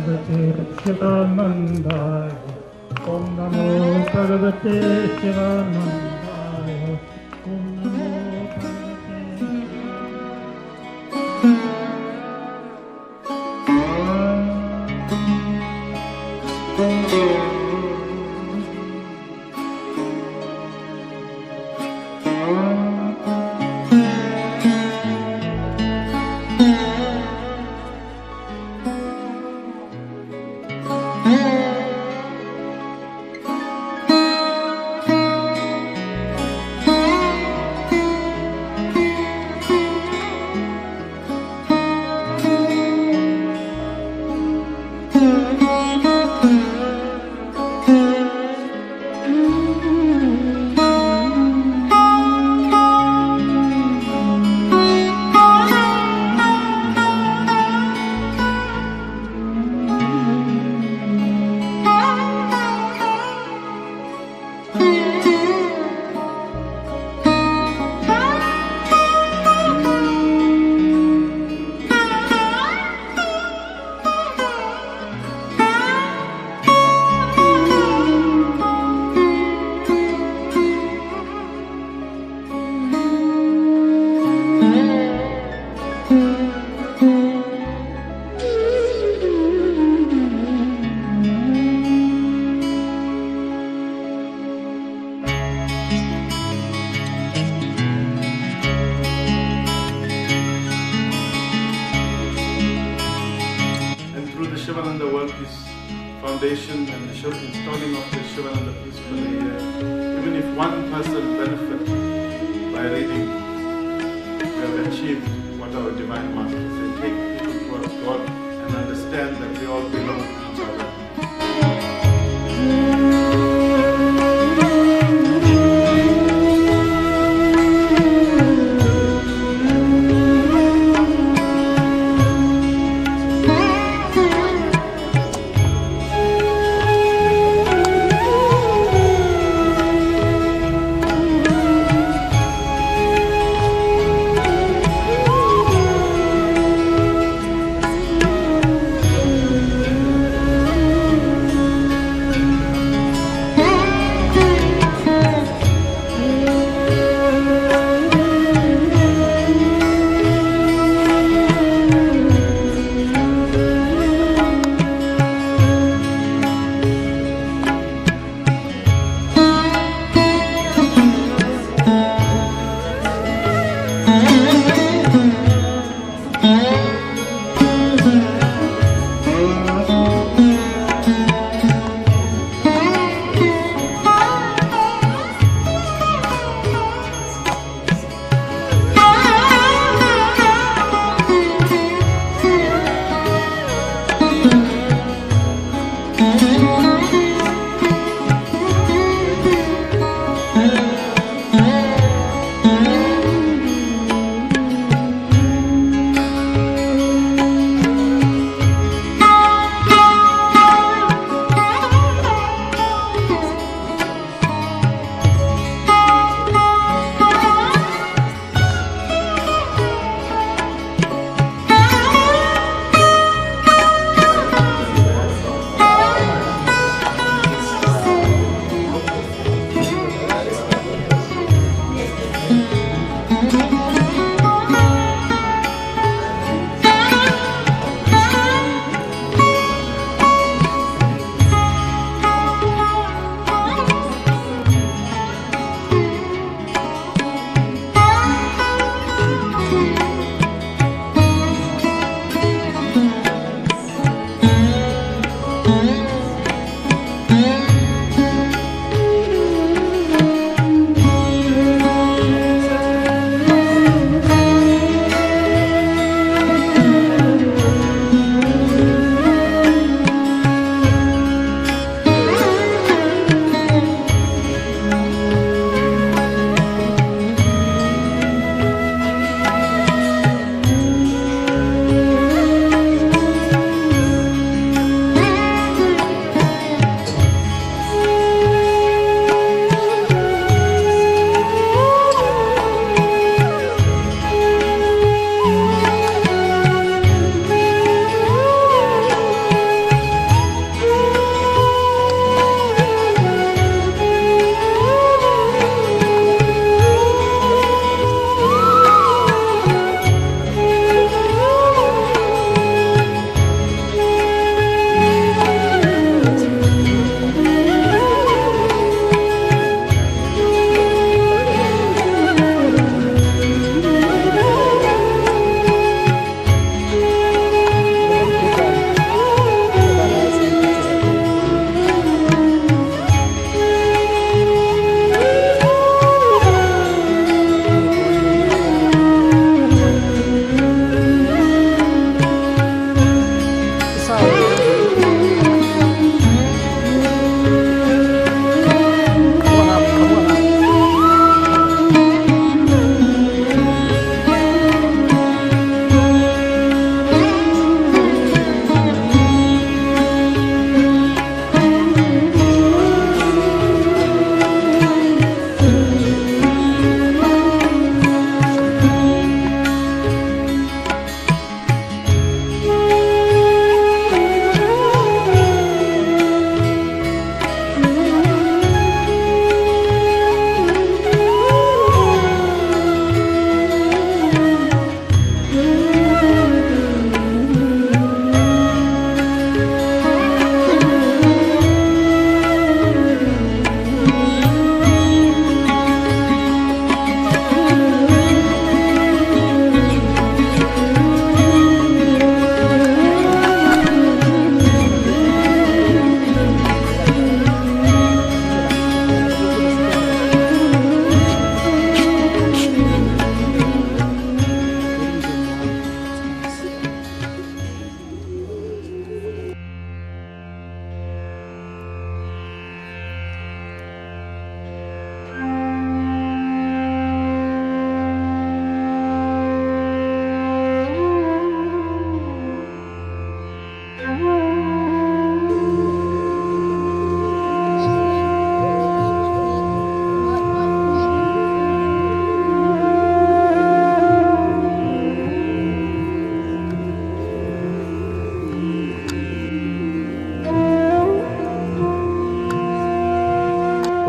Bhagavate Shivanandaya. Om Namo Bhagavate Shivanandaya. Om Namo Shivananda work is foundation and the installing of the Shivananda peacefully. Even if one person benefits by reading, we have achieved what our Divine Master said. Take people towards God and understand that we all belong to each other.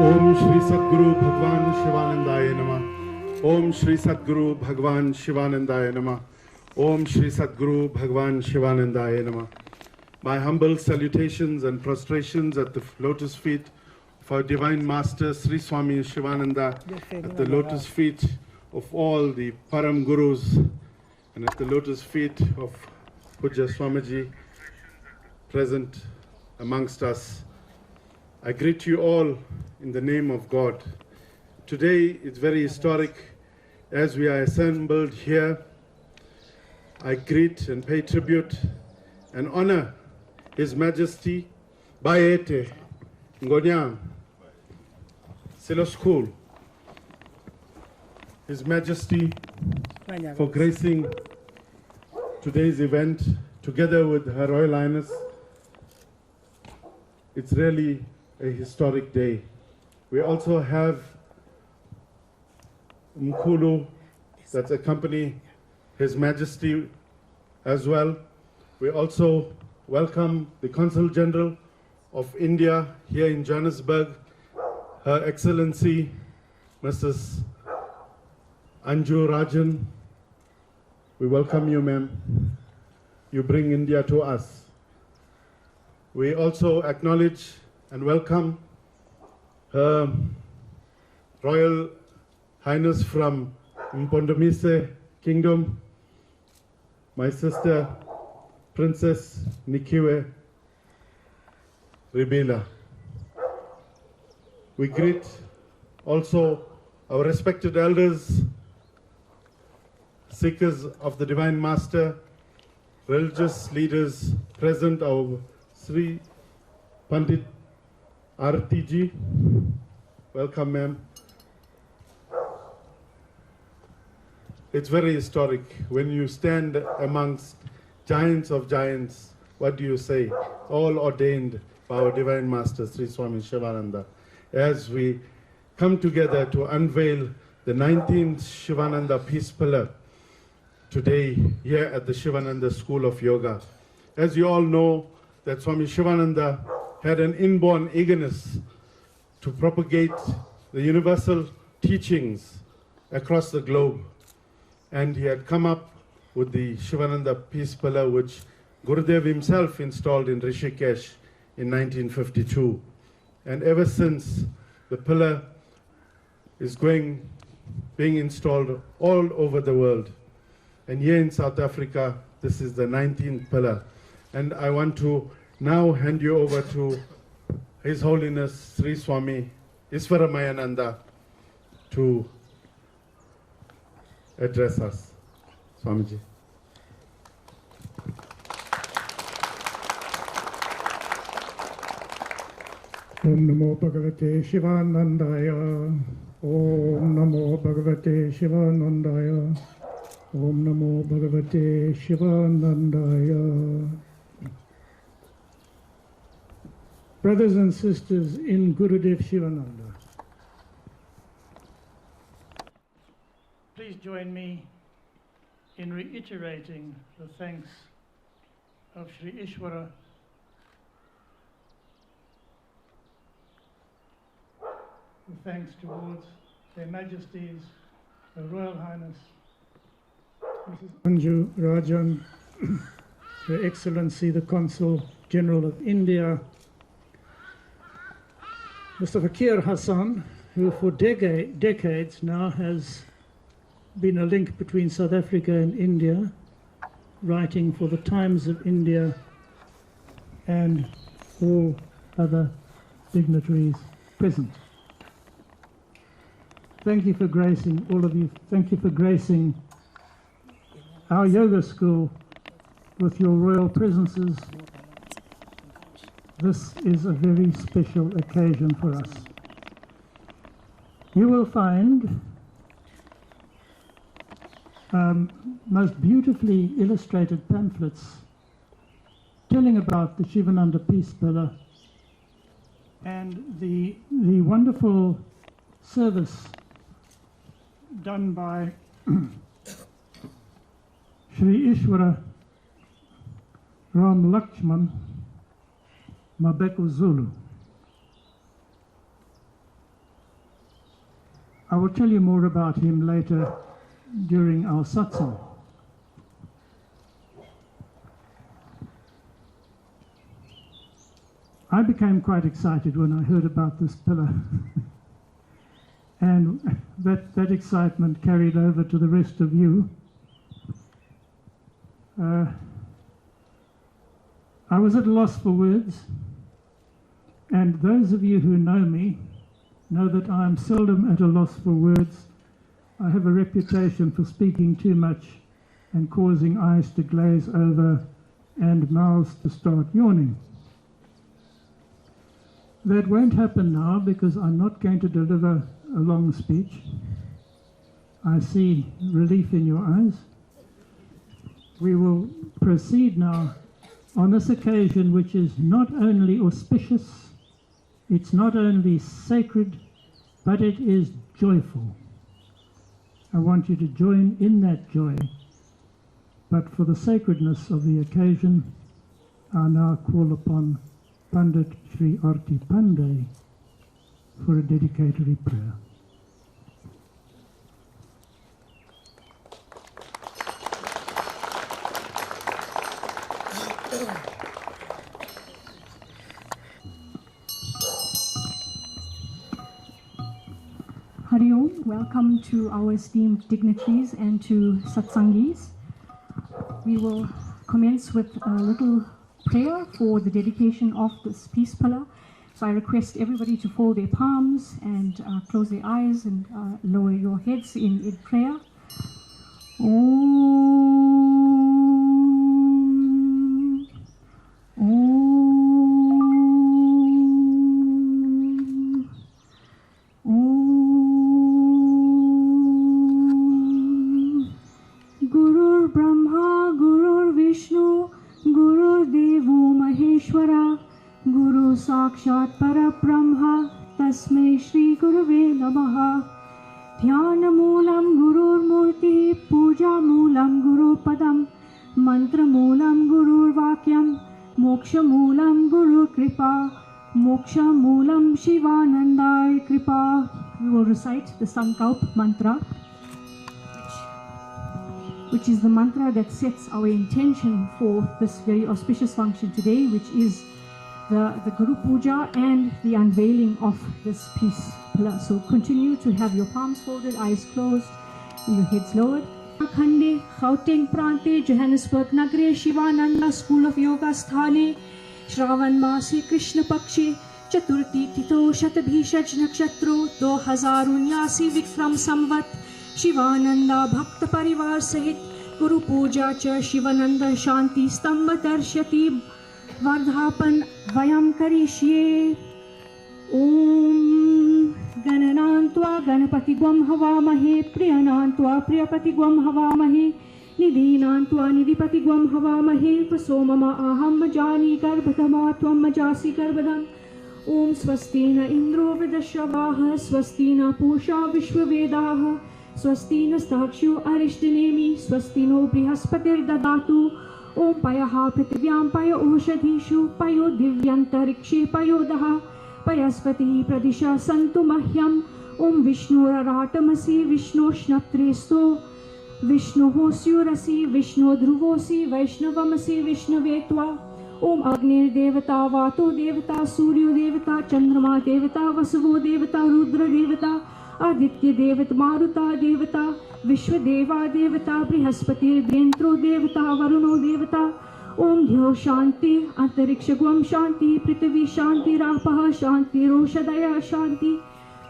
Om Shri Sadguru Bhagwan Shivanandaya Namah. Om Shri Sadguru Bhagwan Shivanandaya Namah. Om Shri Sadguru Bhagwan Shivanandaya Namah. My humble salutations and prostrations at the lotus feet of our Divine Master Sri Swami Shivananda, at the lotus feet of all the Param Gurus, and at the lotus feet of Puja Swamiji present amongst us. I greet you all in the name of God. Today is very historic as we are assembled here. I greet and pay tribute and honor His Majesty Baete Ngonyam Silo School, His Majesty, for gracing today's event together with Her Royal Highness. It's really a historic day. We also have Mkhulu that accompany His Majesty as well. We also welcome the Consul General of India here in Johannesburg, Her Excellency Mrs. Anju Rajan. We welcome you, ma'am. You bring India to us. We also acknowledge and welcome Her Royal Highness from Mpondomise Kingdom, my sister Princess Nikiwe Ribela. We greet also our respected elders, seekers of the Divine Master, religious leaders present, our Sri Pandit Artiji. Welcome, ma'am. It's very historic when you stand amongst giants of giants. What do you say? All ordained by our Divine Master Sri Swami Shivananda, as we come together to unveil the 19th Shivananda Peace Pillar today here at the Shivananda School of Yoga. As you all know, that Swami Shivananda had an inborn eagerness to propagate the universal teachings across the globe. And he had come up with the Shivananda Peace Pillar, which Gurudev himself installed in Rishikesh in 1952. And ever since, the pillar is being installed all over the world. And here in South Africa, this is the 19th pillar. And I want to now hand you over to His Holiness Sri Swami Isvaramayananda to address us. Swamiji. Om Namo Bhagavate Shivanandaya. Om Namo Bhagavate Shivanandaya. Om Namo Bhagavate Shivanandaya. Brothers and sisters in Gurudev Shivananda, please join me in reiterating the thanks of Sri Ishwara, the thanks towards Their Majesties, Her Royal Highness, Mrs. Anju, Rajan, Her Excellency the Consul General of India, Mr. Fakir Hassan, who for decades now has been a link between South Africa and India, writing for the Times of India, and all other dignitaries present. Thank you for gracing, all of you, thank you for gracing our yoga school with your royal presences. This is a very special occasion for us. You will find most beautifully illustrated pamphlets telling about the Shivananda Peace Pillar and the wonderful service done by Sri Ishwar Ramlutchman, Mabheka Zulu. I will tell you more about him later during our satsang. I became quite excited when I heard about this pillar. And that excitement carried over to the rest of you. I was at a loss for words, and those of you who know me know that I am seldom at a loss for words. I have a reputation for speaking too much and causing eyes to glaze over and mouths to start yawning. That won't happen now because I'm not going to deliver a long speech. I see relief in your eyes. We will proceed now on this occasion, which is not only auspicious, it's not only sacred, but it is joyful. I want you to join in that joy. But for the sacredness of the occasion, I now call upon Pandit Sri Arti Pandey for a dedicatory prayer. Hari Om, welcome to our esteemed dignitaries and to satsangis. We will commence with a little prayer for the dedication of this peace pillar. So I request everybody to fold their palms and close their eyes and lower your heads in prayer. Om. Om. Om. Gurur Brahma, Gurur Vishnu, Gurur Devo Maheshwara, Guru Sakshat Parabrahma, Tasmai Shri Gurave Namaha. Dhyana Moolam Gurur Murti, Puja Moolam Guru Padam, Mantra Moolam Gurur Vakyam, Moksha Moolam Guru Kripa, Moksha Moolam Shivananda Kripa. We will recite the Sankalp mantra, which is the mantra that sets our intention for this very auspicious function today, which is the Guru Puja and the unveiling of this peace pillar. So continue to have your palms folded, eyes closed, and your heads lowered. Khande, Gauteng Prante, Johannesburg Nagre, Sivananda School of Yoga Sthane, Shravan Masi Krishna Pakshe, Chaturthi Tito Shatabhishaj Nakshatro, 2079 Vikram Samvat, Shivananda Bhakta Parivar Sahit, Guru Puja Cha Shivananda Shanti Stamba Darshati Vardhapan Vayam Karishye. Om Gananantva Ganapati Gwam Havamahe, Priyanantva Priyapati Gwam Havamahe, Nidhinantva Nidhipati Gwam Havamahe, Pasomama Aham Majani Garbhatama Tvam Majasi Garbhadam. Om Swastina Indro Vidashavaha, Swastina Pusha Vishwavedaha, Swastina Stakshu Arishdinemi, Swastino Brihaspati Dadatu. Om Payaha Prithvyam Paya Oshadhishu, Payo Divyantarikshe Payodaha, Payaspati Pradisha Santu Mahyam. Om Vishnu Raratamasi, Vishnu Shnaptresto, Vishnu Hosyurasi, Vishnu Dhruvosi, Vaishnavamasi, Vishnavetva. Om Agnir Devata, Vato Devata, Suryo Devata, Chandrama Devata, Vasavo Devata, Rudra Devata, Aditya Devata, Maruta Devata, Vishwadeva Devata, Brihaspati Drentro Devata, Varuno Devata. Om Dhyo Shanti, Antarikshagwam Shanti, Prithvi Shanti, Rapaha Shanti, Roshadaya Shanti,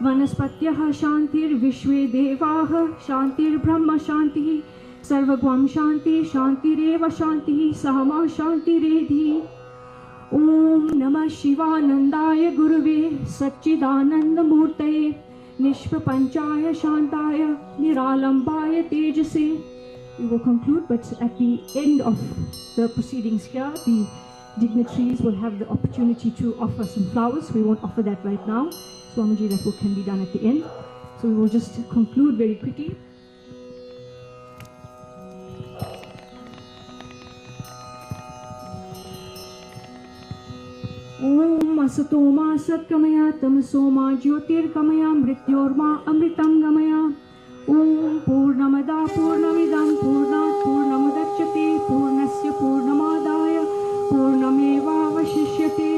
Vanaspatyaha Shantir, Vishwe Devaha Shantir, Brahma Shanti, Sarvagwam Shanti, Shanti Reva Shanti, Sahama Shanti Redhi. Om Namah Shivanandaya Guruve, Satchidananda Murtaye, Nishpapanchaya Shantaya, Niralambaya Tejase. We will conclude, but at the end of the proceedings here, the dignitaries will have the opportunity to offer some flowers. We won't offer that right now. Swamiji, that can be done at the end. So we will just conclude very quickly. Om Asato Ma Satgamaya Tamaso Ma Jyotirgamaya Mrityorma Amritam Gamaya. Om Purnamada Purnamidam Purnat Purnamadachyate Purnasya Purnamadaya Purnameva Vashishyate.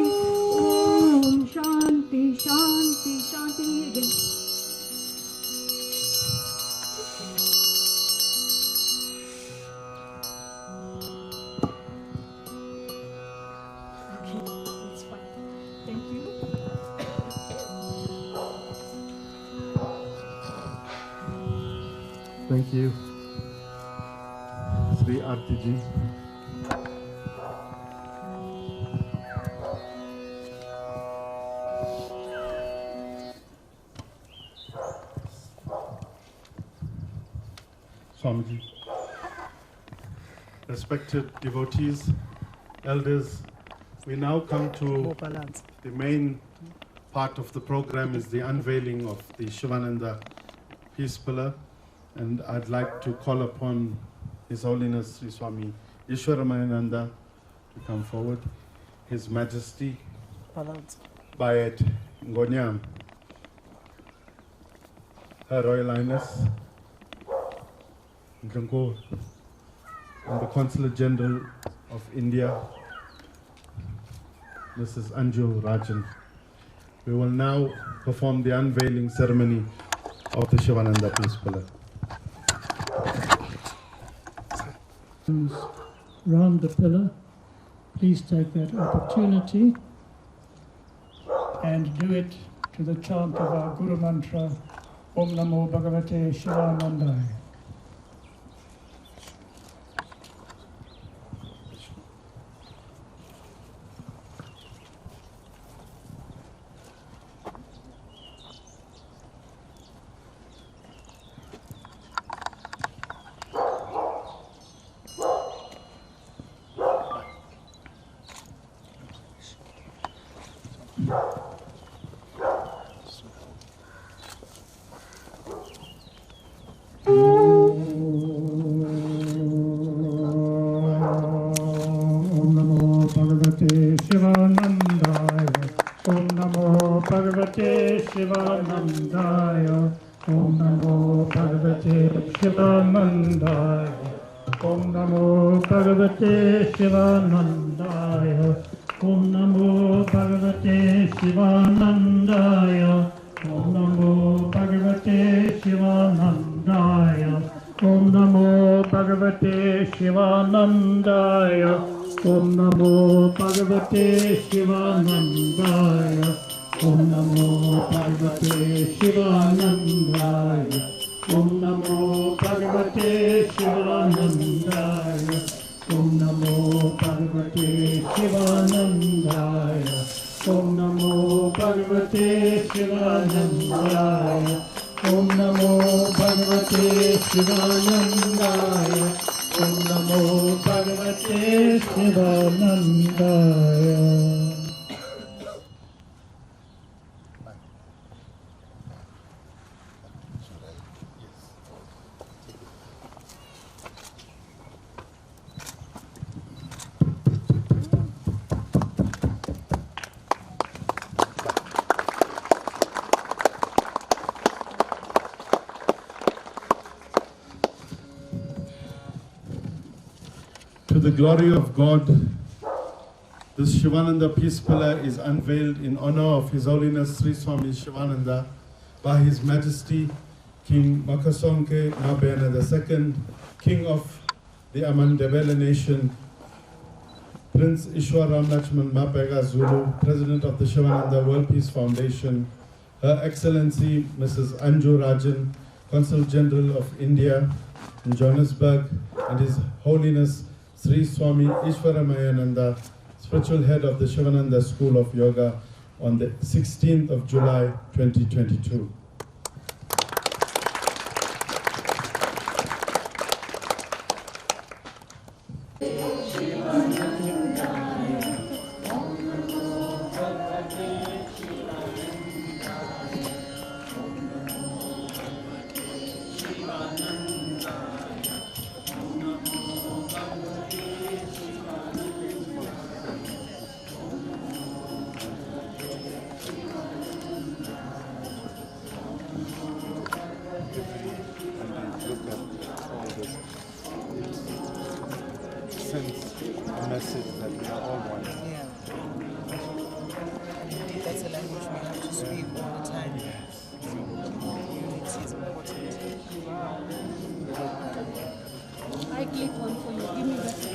Om Shanti Shanti Shanti. Again. Thank you, Sri Artiji. Swamiji. Respected devotees, elders, we now come to the main part of the program is the unveiling of the Sivananda Peace Pillar. And I'd like to call upon His Holiness Sri Swami Isvaramayananda to come forward. His Majesty Bayet Ngonyam, Her Royal Highness Nkanko, and the Consul General of India, Mrs. Anju, Rajan. We will now perform the unveiling ceremony of the Sivananda Peace Pillar. Round the pillar, please take that opportunity and do it to the chant of our Guru Mantra, Om Namo Bhagavate Shivanandaya. Shivanandaya, Om Namo Bhagavate Shivanandaya, Om Namo Bhagavate Shivanandaya, Om Namo Bhagavate Shivanandaya, Om Namo Bhagavate Shivanandaya, Om Namo Bhagavate Shivanandaya, Om Namo Bhagavate Shivanandaya, Om Namo Bhagavate Shivanandaya, Om Namo Bhagavate Shivanandaya, Om Namo Bhagavate Shivanandaya, Om Namo Bhagavate Shivanandaya, Om Namo Bhagavate Shivanandaya, Om Namo Bhagavate Shivanandaya. To the glory of God, this Sivananda Peace Pillar is unveiled in honor of His Holiness Sri Swami Sivananda by His Majesty King Makhosonke Mabhena II, King of the Amandebele Nation, Prince Ishwar Ramlutchman Mabheka Zulu, President of the Sivananda World Peace Foundation, Her Excellency Mrs. Anju Rajan, Consul General of India in Johannesburg, and His Holiness Sri Swami Isvaramayananda, Spiritual Head of the Sivananda School of Yoga, on the 16th of July 2022. speak all the time. Unity is important. I click one for you. Give me that.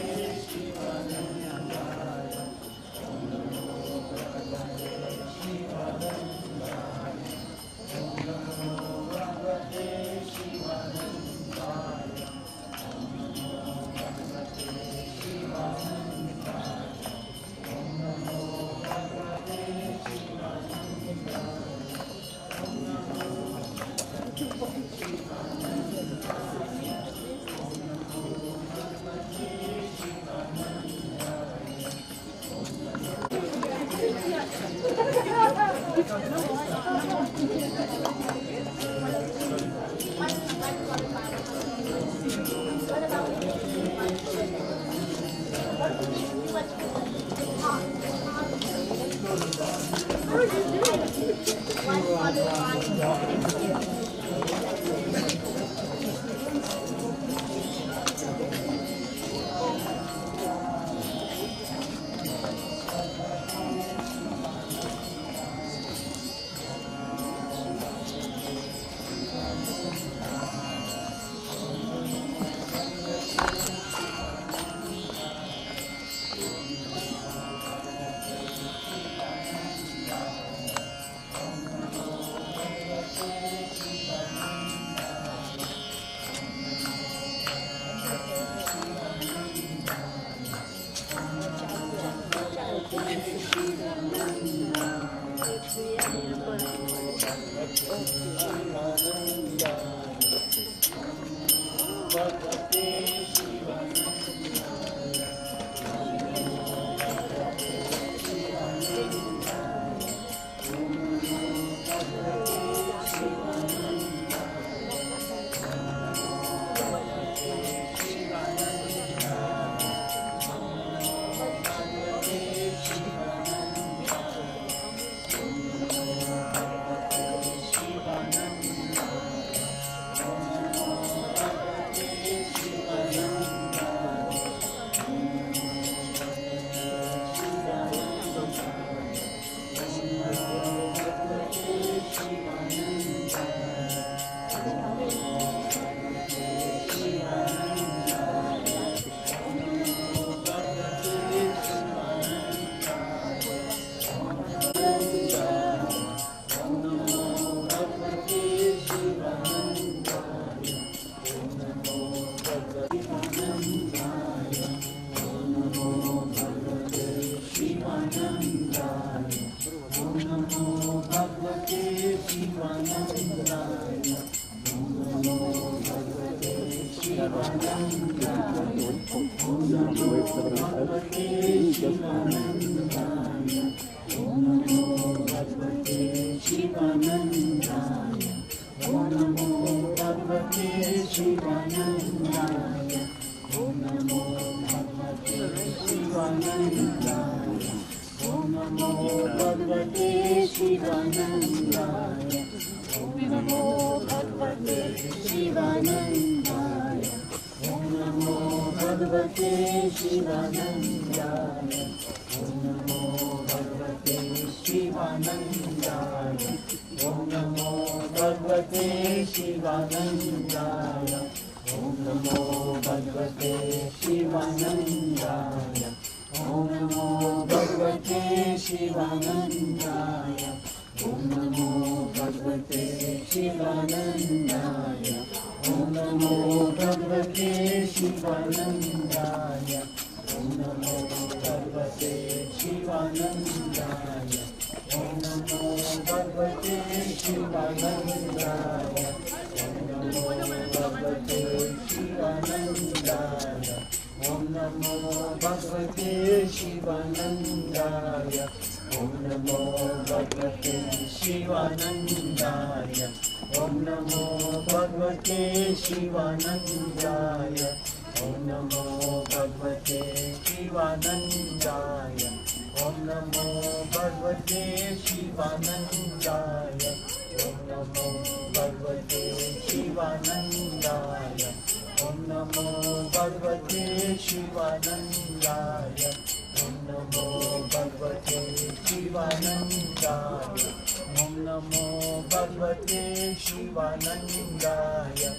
Om Namo Bhagavate Shivanandaya.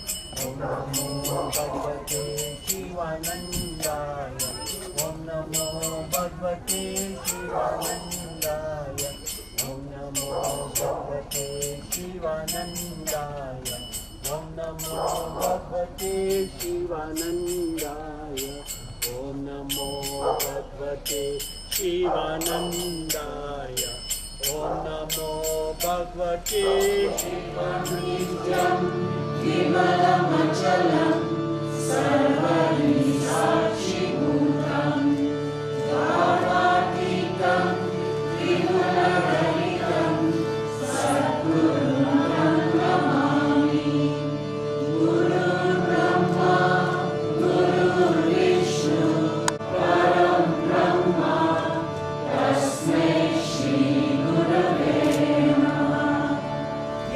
Om Namo Bhagavate Shivanandaya. Om Namo Bhagavate Shivanandaya. Om Namo Bhagavate Shivanandaya. Om Namo Bhagavate Shivanandaya. Om Namo Bhagavate Shivanandaya. Om Namo Bhagavate Shivanandaya. Vimalamachalam Sarvani Sakshibhutam Dharmatikam Vimalagaritam Sadgurum Namami. Guru Brahma Guru Vishnu Param Brahma Tasmai Shri Gurave Namah.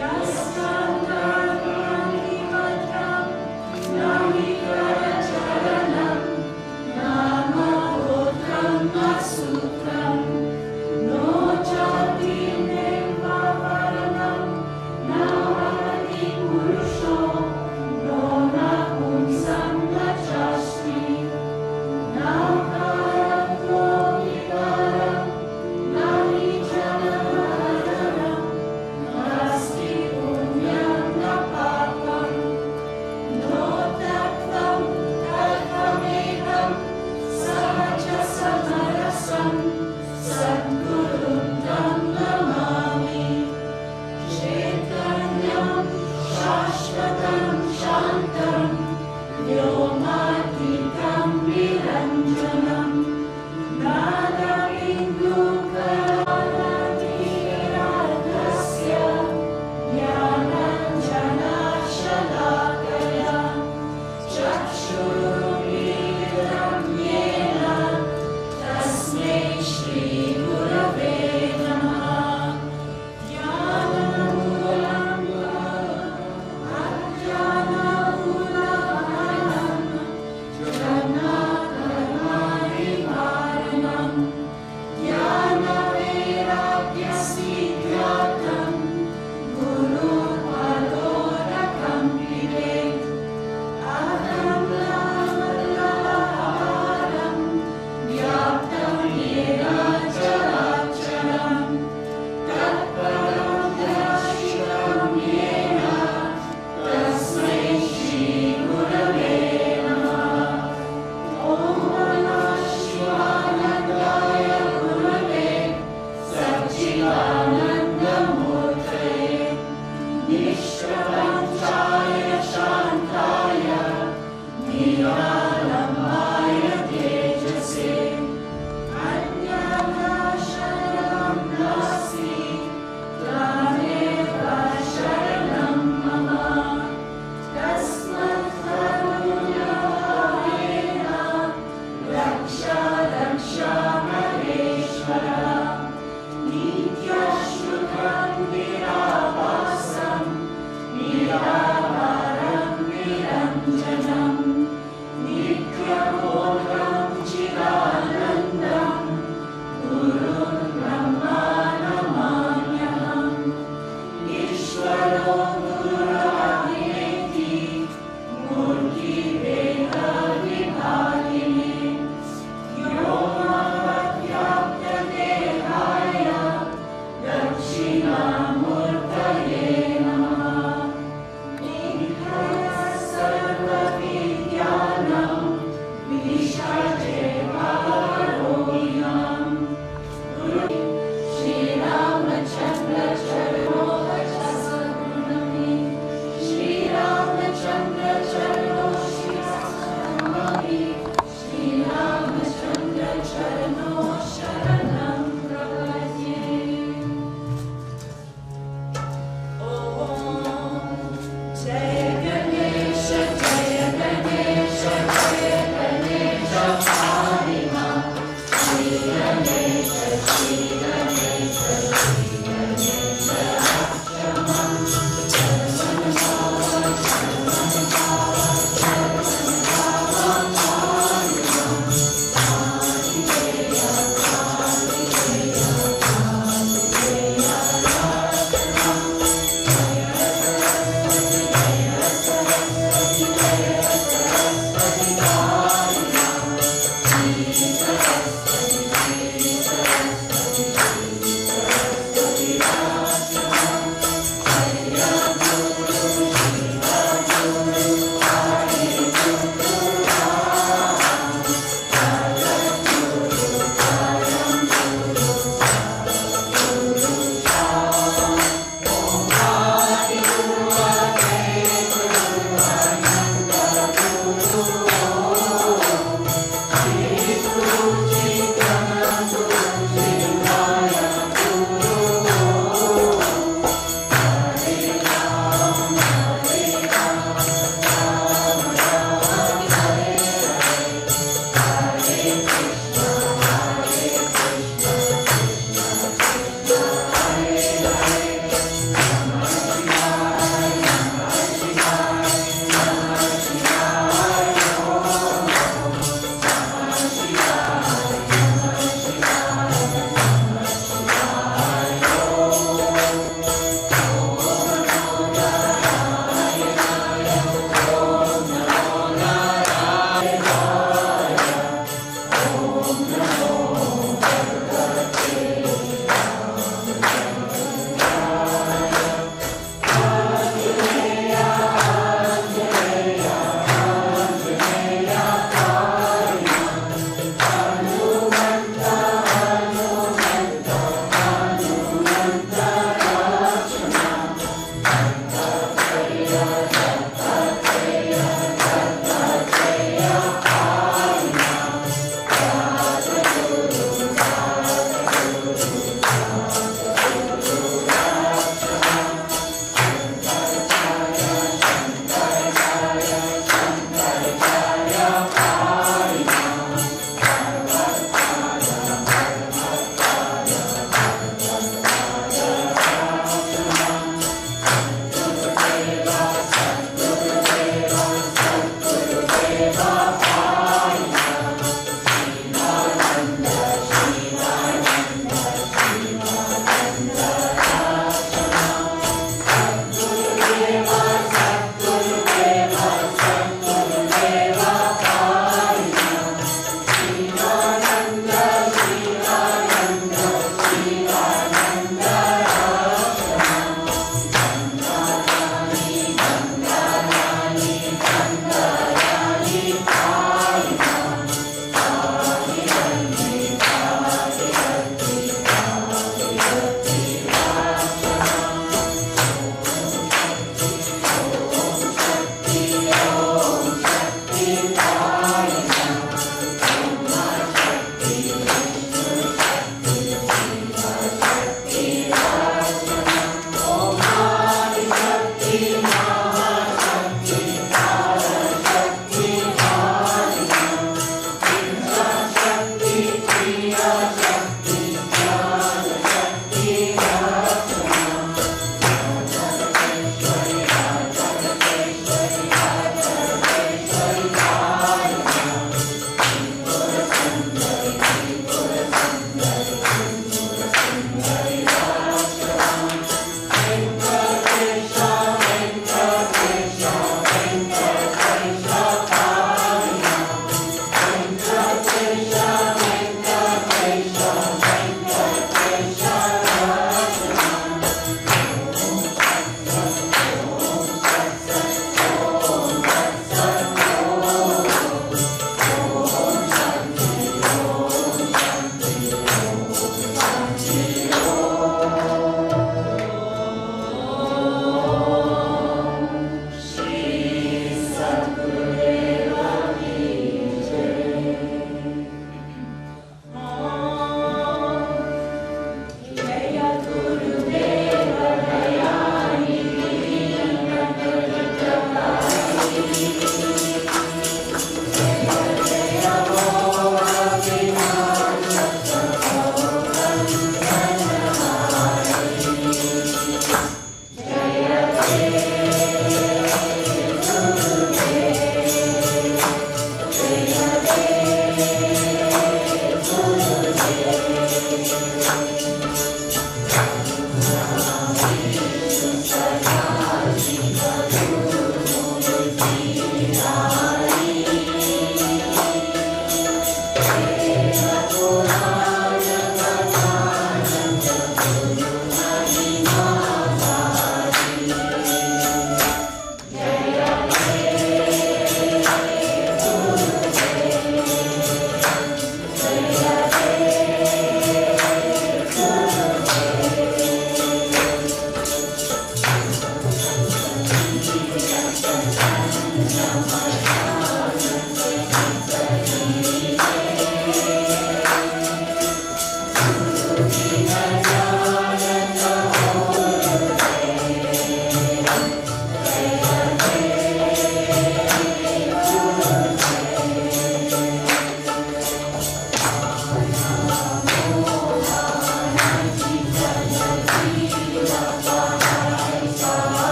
Yastandharmanimatram Namikaracharanam Namagotram Asutram No Jatim Nembavaranam Navati Purusho No Napunsam Nachasti Navkaram No Vikaram Navijanaram Nasti Punyam Napapam No Tattvam Tattvamekam Sahaja Samarasam Sadgurum Tam Namami. Chaitanyam Shashvatam Shantam Vyomatikam Viranjanam Nadavindukaradiraglasya Jnananjana Shalakaya Chakshurumilitam Yena Tasmai Shri Gurave Namah. Jnanamulam Ajnanamulam Jnanakarmanivaranam Jnanavairagyasiddhyatam Guru Padodakam Pidet Aham Lamalaharam Vyaptam Yena Characharam Tatparam Darshitam Yena Tasmai Shri Gurave Namah. Om Namah Shivanandaya Gurave Satchidanandamurtaye Nishprapanchaya Shantaya Niranamaya Tejase Anyadasharam Nasi Tadeva Sharanam Mama. Tasmat Karunyavena Raksha Raksha Maheshwara Nitya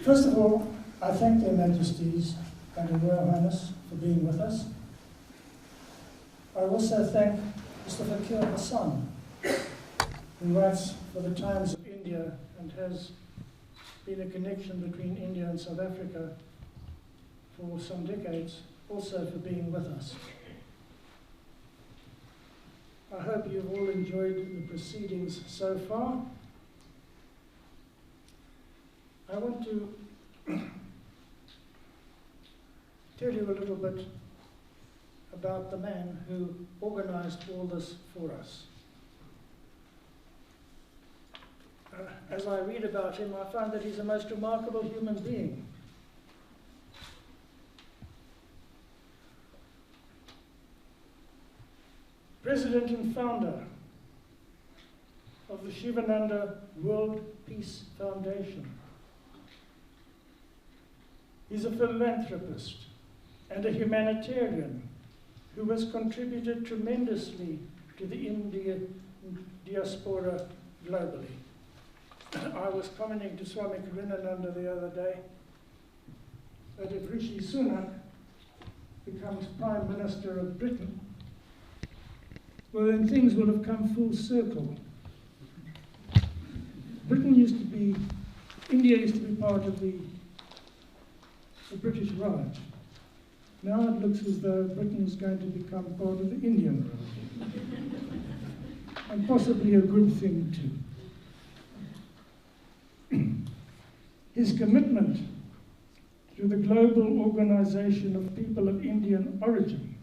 First of all, I thank their Majesties and Her Royal Highness for being with us. I also thank Mr. Fakir Hassan, who writes for the Times of India and has been a connection between India and South Africa for some decades, also for being with us. I hope you've all enjoyed the proceedings so far. I want to tell you a little bit about the man who organized all this for us. As I read about him, I find that he's a most remarkable human being. President and founder of the Sivananda World Peace Foundation. He's a philanthropist and a humanitarian who has contributed tremendously to the Indian diaspora globally. I was commenting to Swami the other day that if Rishi Sunak becomes Prime Minister of Britain, well, then things will have come full circle. India used to be part of the British Raj. Now it looks as though Britain is going to become part of the Indian Raj. And possibly a good thing too. His commitment to the global organization of people of Indian origin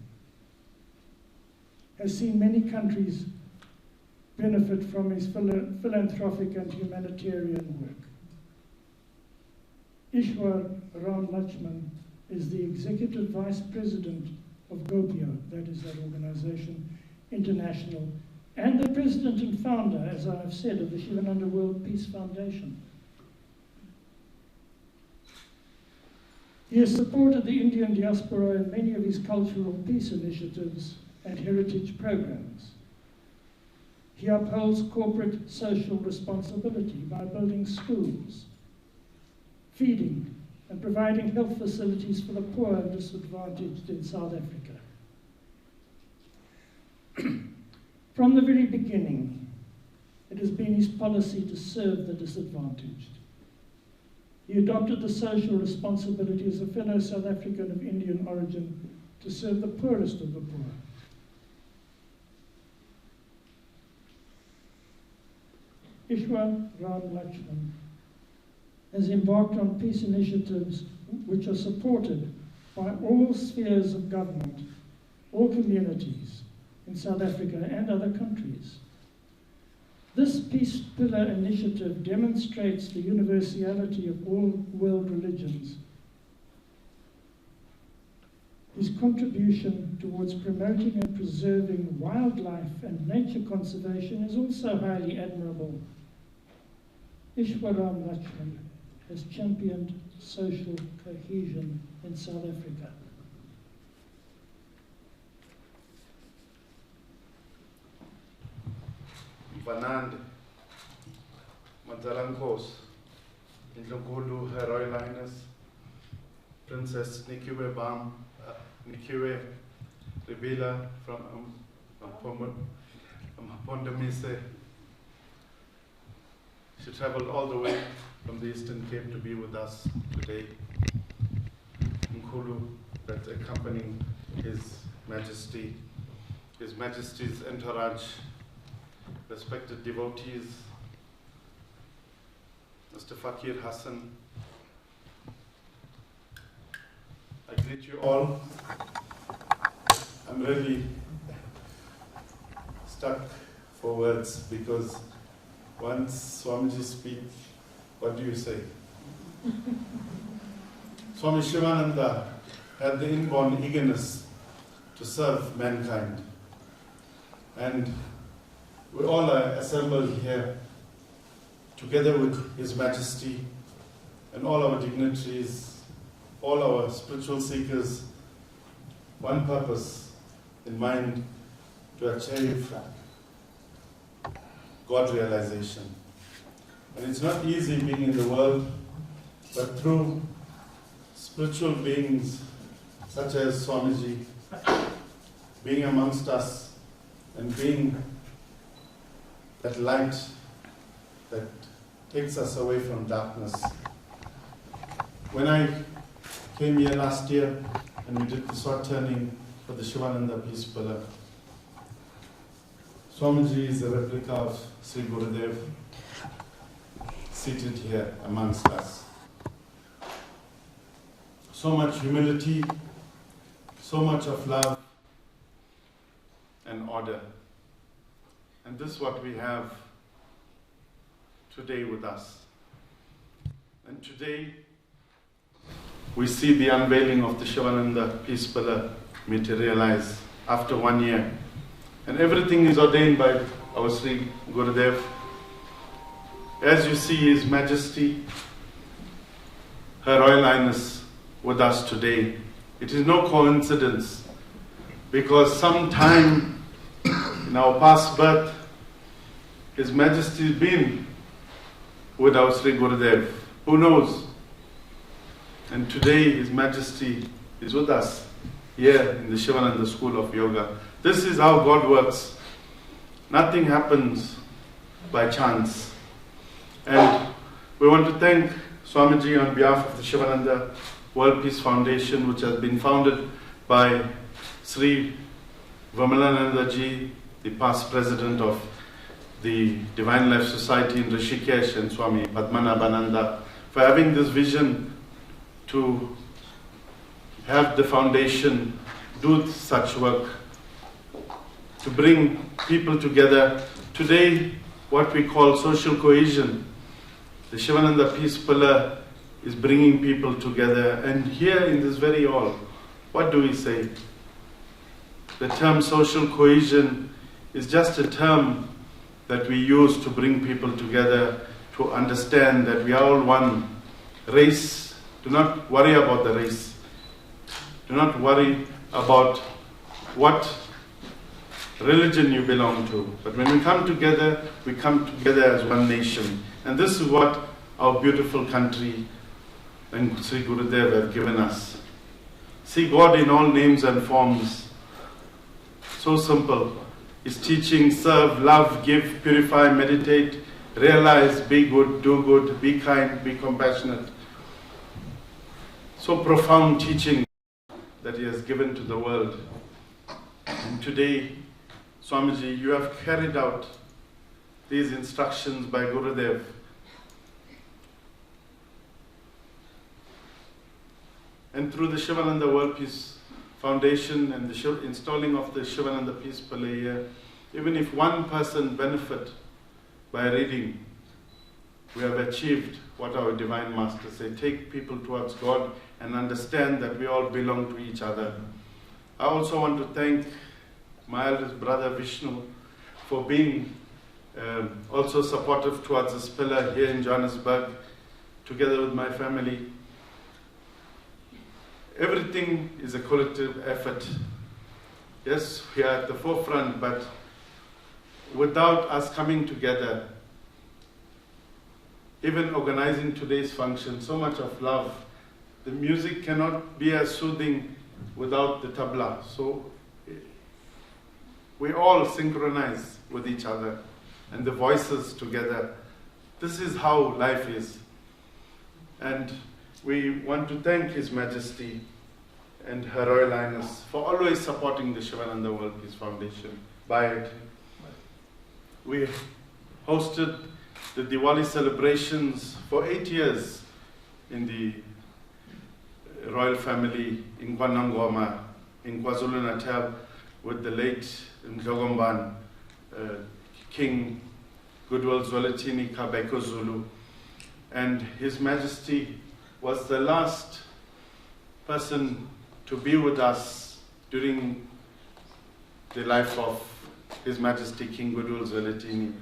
has seen many countries benefit from his philanthropic and humanitarian work. Ishwar Ramlutchman is the Executive Vice President of GOPIO, that is that organization, international, and the President and founder, as I have said, of the Sivananda World Peace Foundation. He has supported the Indian diaspora in many of his cultural peace initiatives and heritage programs. He upholds corporate social responsibility by building schools, feeding and providing health facilities for the poor and disadvantaged in South Africa. From the very beginning, it has been his policy to serve the disadvantaged. He adopted the social responsibility as a fellow South African of Indian origin to serve the poorest of the poor. Ishwar Ramlutchman has embarked on peace initiatives which are supported by all spheres of government, all communities in South Africa and other countries. This Peace Pillar initiative demonstrates the universality of all world religions. His contribution towards promoting and preserving wildlife and nature conservation is also highly admirable. Ishwaramlutchman has championed social cohesion in South Africa. Sivananda, Madalankos, Indlokulu, Her Royal Highness, Princess Nikiwe Nikiwe Rebila from Amandebele. She traveled all the way from the Eastern Cape to be with us today. Nkulu, that's accompanying His Majesty, His Majesty's entourage, respected devotees, Mr. Fakir Hassan. I greet you all. I'm really stuck for words because once Swamiji speaks, what do you say? Swami Sivananda had the inborn eagerness to serve mankind. And we all are assembled here together with His Majesty and all our dignitaries, all our spiritual seekers, one purpose in mind: to achieve God realization. And it's not easy being in the world, but through spiritual beings such as Swamiji, being amongst us and being that light that takes us away from darkness. When I came here last year and we did the sword turning for the Sivananda Peace Pillar, Swamiji is a replica of Sri Gurudev seated here amongst us. So much humility, so much of love and order. And this is what we have today with us. And today we see the unveiling of the Sivananda Peace Pillar materialize after 1 year. And everything is ordained by our Sri Gurudev. As you see, His Majesty, Her Royal Highness with us today. It is no coincidence, because sometime in our past birth, His Majesty has been with our Sri Gurudev. Who knows? And today His Majesty is with us here in the Sivananda School of Yoga. This is how God works. Nothing happens by chance. And we want to thank Swamiji on behalf of the Sivananda World Peace Foundation, which has been founded by Sri Isvaramayananda ji, the past president of the Divine Life Society in Rishikesh, and Swami Padmanabhananda, for having this vision to have the foundation do such work, to bring people together. Today, what we call social cohesion, the Sivananda Peace Pillar is bringing people together. And here in this very hall, what do we say? The term social cohesion is just a term that we use to bring people together, to understand that we are all one race. Do not worry about the race. Do not worry about what religion you belong to. But when we come together as one nation. And this is what our beautiful country and Sri Gurudev have given us. See God in all names and forms. So simple. His teaching: serve, love, give, purify, meditate, realize, be good, do good, be kind, be compassionate. So profound teaching that He has given to the world. And today, Swamiji, you have carried out these instructions by Gurudev. And through the Sivananda World Peace Foundation and the installing of the Sivananda Peace Pillar here, even if one person benefit by reading, we have achieved what our Divine Master said, take people towards God and understand that we all belong to each other. I also want to thank my eldest brother Vishnu for being also supportive towards this pillar here in Johannesburg, together with my family. Everything is a collective effort. Yes, we are at the forefront, but without us coming together, even organizing today's function, so much of love. The music cannot be as soothing without the tabla. So we all synchronize with each other and the voices together. This is how life is. And we want to thank His Majesty and Her Royal Highness for always supporting the Sivananda World Peace Foundation. By it, we hosted the Diwali celebrations for 8 years in the royal family in Kwanangoma, in KwaZulu-Natal, with the late Njogomban, King Goodwill Zwelithini Kabeko Zulu. And His Majesty was the last person to be with us during the life of His Majesty King Goodwill Zwelithini,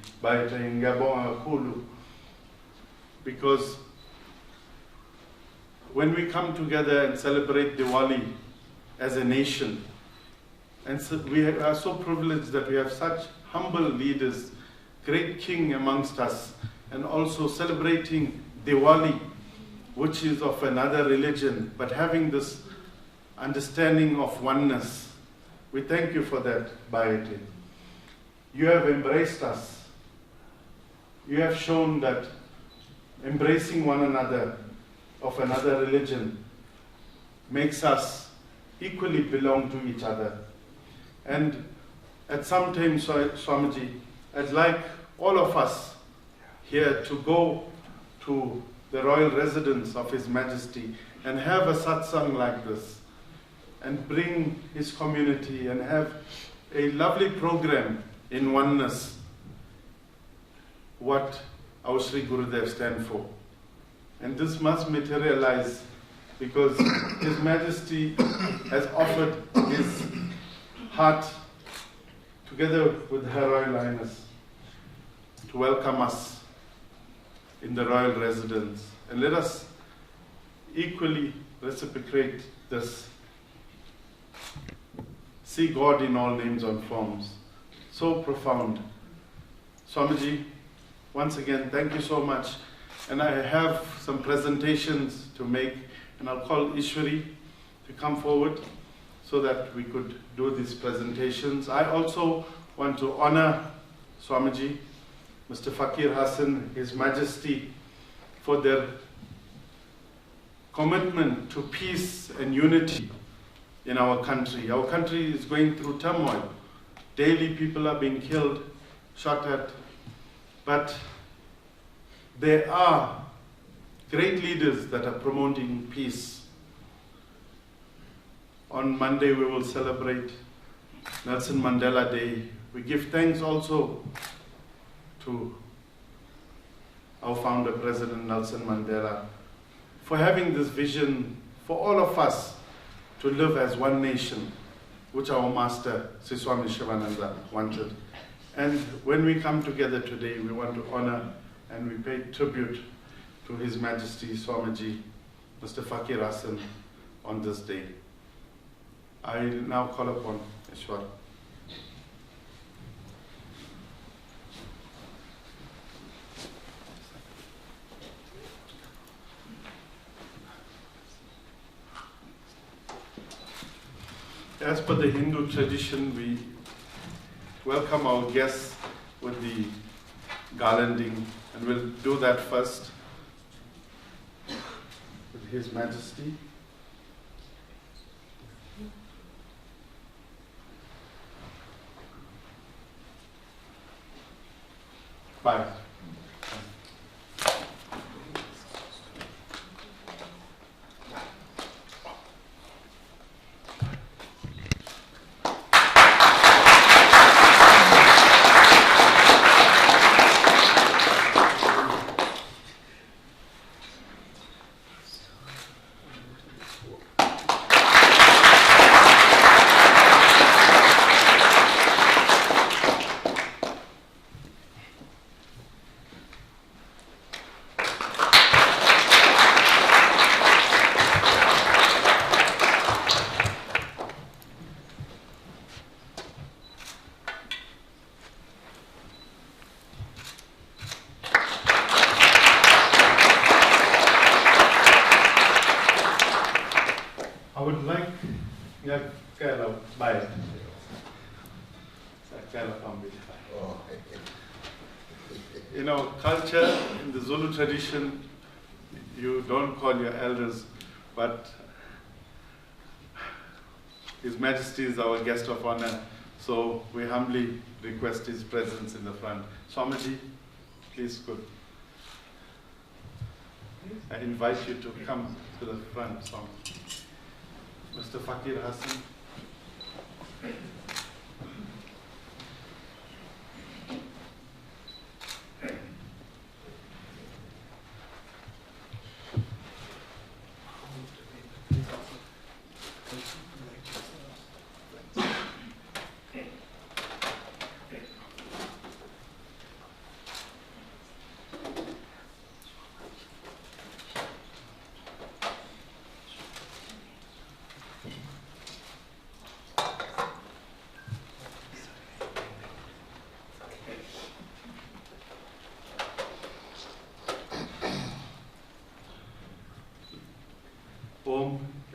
because when we come together and celebrate Diwali as a nation, and so we are so privileged that we have such humble leaders, great king amongst us, and also celebrating Diwali, which is of another religion, but having this understanding of oneness. We thank you for that, Bhayate. You have embraced us. You have shown that embracing one another of another religion makes us equally belong to each other. And at some time, Swamiji, I'd like all of us here to go to the royal residence of His Majesty and have a satsang like this and bring his community and have a lovely program in oneness, what our Sri Gurudev stand for. And this must materialize because His Majesty has offered his heart together with Her Royal Highness to welcome us in the royal residence. And let us equally reciprocate this. See God in all names and forms. So profound. Swamiji, once again, thank you so much. And I have some presentations to make, and I'll call Ishwari to come forward so that we could do these presentations. I also want to honor Swamiji, Mr. Fakir Hassan, His Majesty, for their commitment to peace and unity in our country. Our country is going through turmoil. Daily people are being killed, shot at, but there are great leaders that are promoting peace. On Monday we will celebrate Nelson Mandela Day. We give thanks also to our founder, President Nelson Mandela, for having this vision for all of us to live as one nation, which our master, Sri Swami Sivananda, wanted. And when we come together today, we want to honor and we pay tribute to His Majesty Swamiji, Mr. Fakir Hassan, on this day. I now call upon Ishwar. As per the Hindu tradition, we welcome our guests with the garlanding, and we'll do that first with His Majesty. Bye. would like, yeah, Kerala, bye. You know, culture in the Zulu tradition, you don't call your elders, but His Majesty is our guest of honor, so we humbly request his presence in the front. Swamiji, please could I invite you to come to the front, Swami. Mr. Fakir Hassan.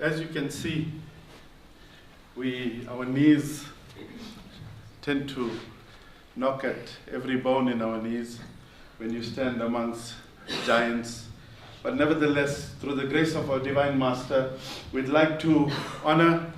As you can see, our knees tend to knock at every bone in our knees when you stand amongst giants. But nevertheless, through the grace of our Divine Master, we'd like to honor,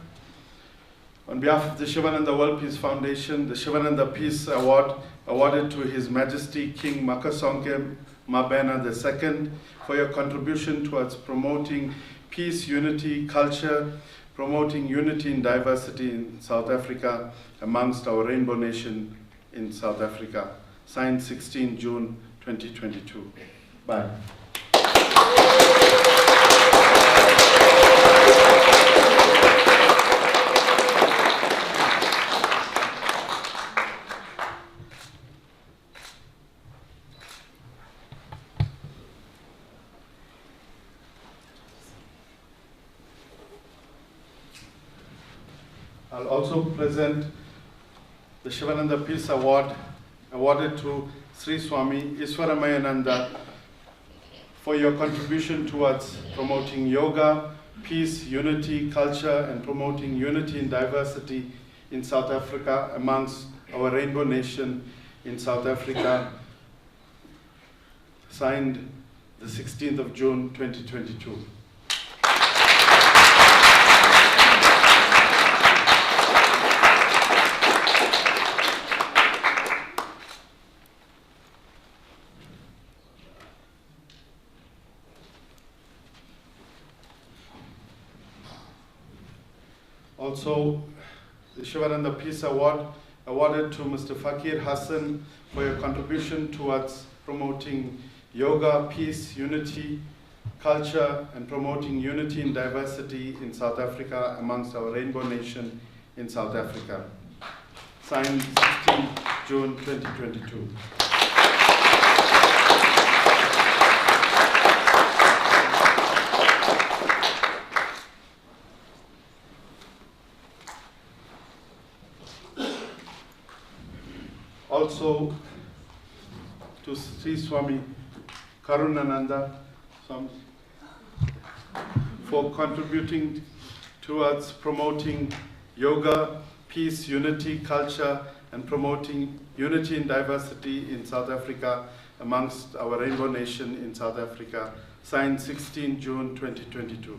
on behalf of the Sivananda World Peace Foundation, the Sivananda Peace Award awarded to His Majesty King Makhosonke Mabhena II for your contribution towards promoting peace, unity, culture, promoting unity and diversity in South Africa amongst our Rainbow Nation in South Africa. Signed 16 June 2022. Bye. I'll also present the Shivananda Peace Award awarded to Sri Swami Isvaramayananda for your contribution towards promoting yoga, peace, unity, culture, and promoting unity and diversity in South Africa amongst our Rainbow Nation in South Africa, signed the 16th of June 2022. Also, the Shivananda Peace Award awarded to Mr. Fakir Hassan for your contribution towards promoting yoga, peace, unity, culture, and promoting unity and diversity in South Africa amongst our Rainbow Nation in South Africa. Signed 16 June 2022. Also to Sri Swami Karunananda for contributing towards promoting yoga, peace, unity, culture, and promoting unity and diversity in South Africa amongst our Rainbow Nation in South Africa, signed 16 June 2022.